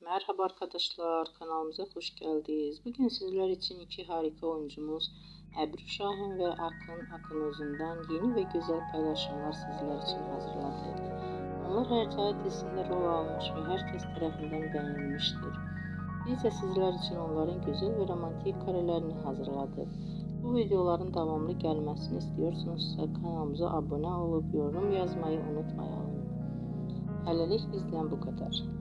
Merhaba arkadaşlar, kanalımıza hoş geldiniz. Bugün sizler için iki harika oyuncumuz Ebru Şahin ve Akın Akınözü'nden yeni ve güzel paylaşımlar sizler için hazırladık. Onlar Hercai dizisinde rol almış ve herkes tarafından beğenilmiştir. Biz de sizler için onların güzel ve romantik karelerini hazırladık. Bu videoların devamlı gelmesini istiyorsanızsa kanalımıza abone olup yorum yazmayı unutmayalım. Hələlik bizden bu kadar.